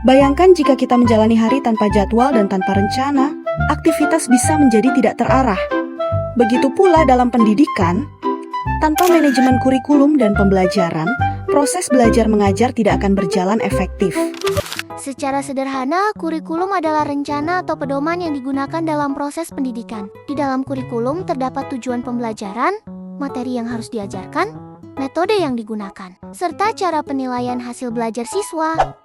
Bayangkan jika kita menjalani hari tanpa jadwal dan tanpa rencana, aktivitas bisa menjadi tidak terarah. Begitu pula dalam pendidikan, tanpa manajemen kurikulum dan pembelajaran, proses belajar mengajar tidak akan berjalan efektif. Secara sederhana, kurikulum adalah rencana atau pedoman yang digunakan dalam proses pendidikan. Di dalam kurikulum terdapat tujuan pembelajaran, materi yang harus diajarkan, metode yang digunakan, serta cara penilaian hasil belajar siswa.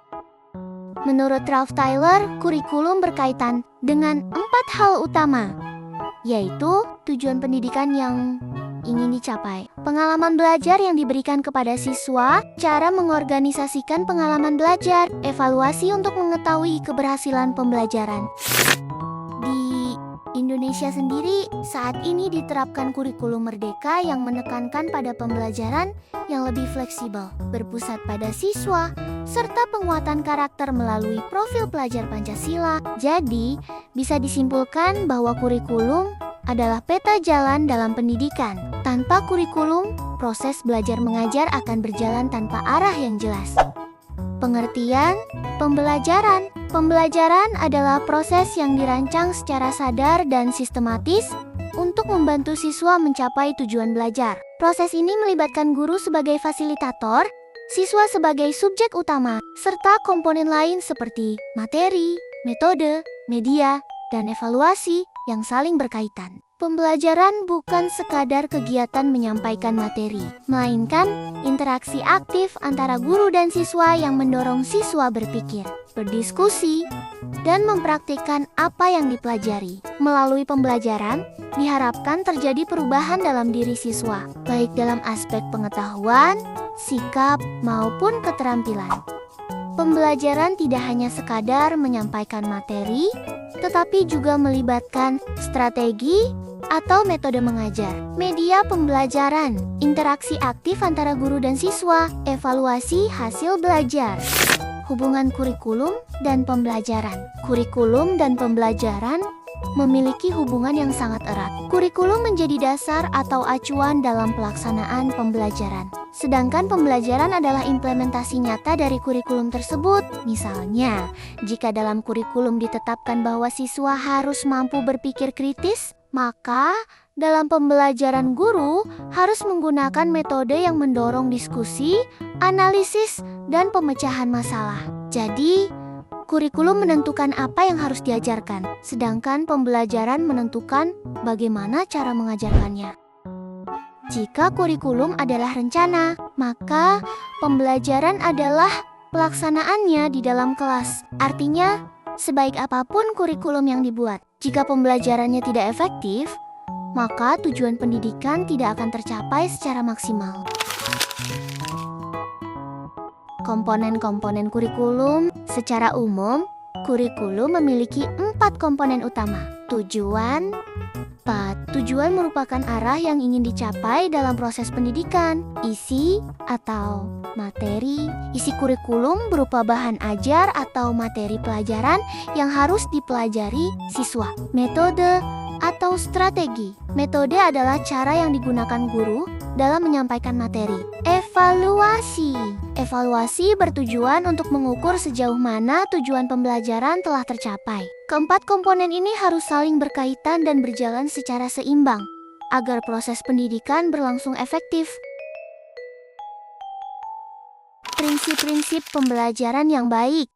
Menurut Ralph Tyler, kurikulum berkaitan dengan 4 hal utama, yaitu tujuan pendidikan yang ingin dicapai, pengalaman belajar yang diberikan kepada siswa, cara mengorganisasikan pengalaman belajar, evaluasi untuk mengetahui keberhasilan pembelajaran. Di Indonesia sendiri, saat ini diterapkan kurikulum merdeka yang menekankan pada pembelajaran yang lebih fleksibel, berpusat pada siswa, serta penguatan karakter melalui profil pelajar Pancasila. Jadi, bisa disimpulkan bahwa kurikulum adalah peta jalan dalam pendidikan. Tanpa kurikulum, proses belajar mengajar akan berjalan tanpa arah yang jelas. Pengertian pembelajaran. Pembelajaran adalah proses yang dirancang secara sadar dan sistematis untuk membantu siswa mencapai tujuan belajar. Proses ini melibatkan guru sebagai fasilitator, siswa sebagai subjek utama, serta komponen lain seperti materi, metode, media, dan evaluasi yang saling berkaitan. Pembelajaran bukan sekadar kegiatan menyampaikan materi, melainkan interaksi aktif antara guru dan siswa yang mendorong siswa berpikir, berdiskusi, dan mempraktikkan apa yang dipelajari. Melalui pembelajaran, diharapkan terjadi perubahan dalam diri siswa, baik dalam aspek pengetahuan, sikap, maupun keterampilan. Pembelajaran tidak hanya sekadar menyampaikan materi, tetapi juga melibatkan strategi atau metode mengajar, media pembelajaran, interaksi aktif antara guru dan siswa, evaluasi hasil belajar. Hubungan kurikulum dan pembelajaran. Kurikulum dan pembelajaran memiliki hubungan yang sangat erat. Kurikulum menjadi dasar atau acuan dalam pelaksanaan pembelajaran, sedangkan pembelajaran adalah implementasi nyata dari kurikulum tersebut. Misalnya, jika dalam kurikulum ditetapkan bahwa siswa harus mampu berpikir kritis, maka dalam pembelajaran guru harus menggunakan metode yang mendorong diskusi, analisis, dan pemecahan masalah. Jadi, kurikulum menentukan apa yang harus diajarkan, sedangkan pembelajaran menentukan bagaimana cara mengajarkannya. Jika kurikulum adalah rencana, maka pembelajaran adalah pelaksanaannya di dalam kelas. Artinya, sebaik apapun kurikulum yang dibuat, jika pembelajarannya tidak efektif, maka tujuan pendidikan tidak akan tercapai secara maksimal. Komponen-komponen kurikulum. Secara umum, kurikulum memiliki 4 komponen utama. Tujuan. Tujuan merupakan arah yang ingin dicapai dalam proses pendidikan. Isi atau materi. Isi kurikulum berupa bahan ajar atau materi pelajaran yang harus dipelajari siswa. Metode atau strategi. Metode adalah cara yang digunakan guru dalam menyampaikan materi. Evaluasi. Evaluasi bertujuan untuk mengukur sejauh mana tujuan pembelajaran telah tercapai. Keempat komponen ini harus saling berkaitan dan berjalan secara seimbang agar proses pendidikan berlangsung efektif. Prinsip-prinsip pembelajaran yang baik.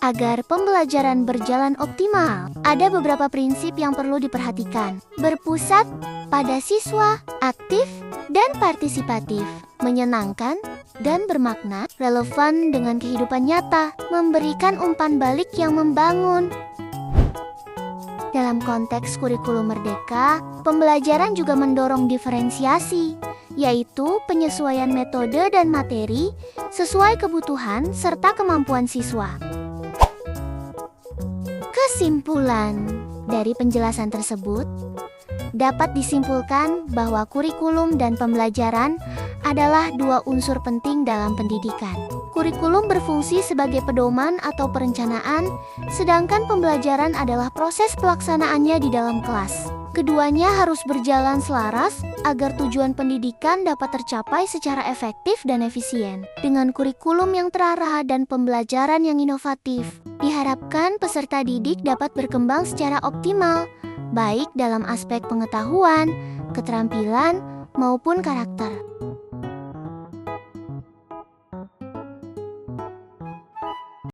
Agar pembelajaran berjalan optimal, ada beberapa prinsip yang perlu diperhatikan. Berpusat pada siswa, aktif dan partisipatif, menyenangkan dan bermakna, relevan dengan kehidupan nyata, memberikan umpan balik yang membangun. Dalam konteks kurikulum merdeka, pembelajaran juga mendorong diferensiasi, yaitu penyesuaian metode dan materi sesuai kebutuhan serta kemampuan siswa. Kesimpulan dari penjelasan tersebut, dapat disimpulkan bahwa kurikulum dan pembelajaran adalah 2 unsur penting dalam pendidikan. Kurikulum berfungsi sebagai pedoman atau perencanaan, sedangkan pembelajaran adalah proses pelaksanaannya di dalam kelas. Keduanya harus berjalan selaras agar tujuan pendidikan dapat tercapai secara efektif dan efisien. Dengan kurikulum yang terarah dan pembelajaran yang inovatif, diharapkan peserta didik dapat berkembang secara optimal, baik dalam aspek pengetahuan, keterampilan, maupun karakter.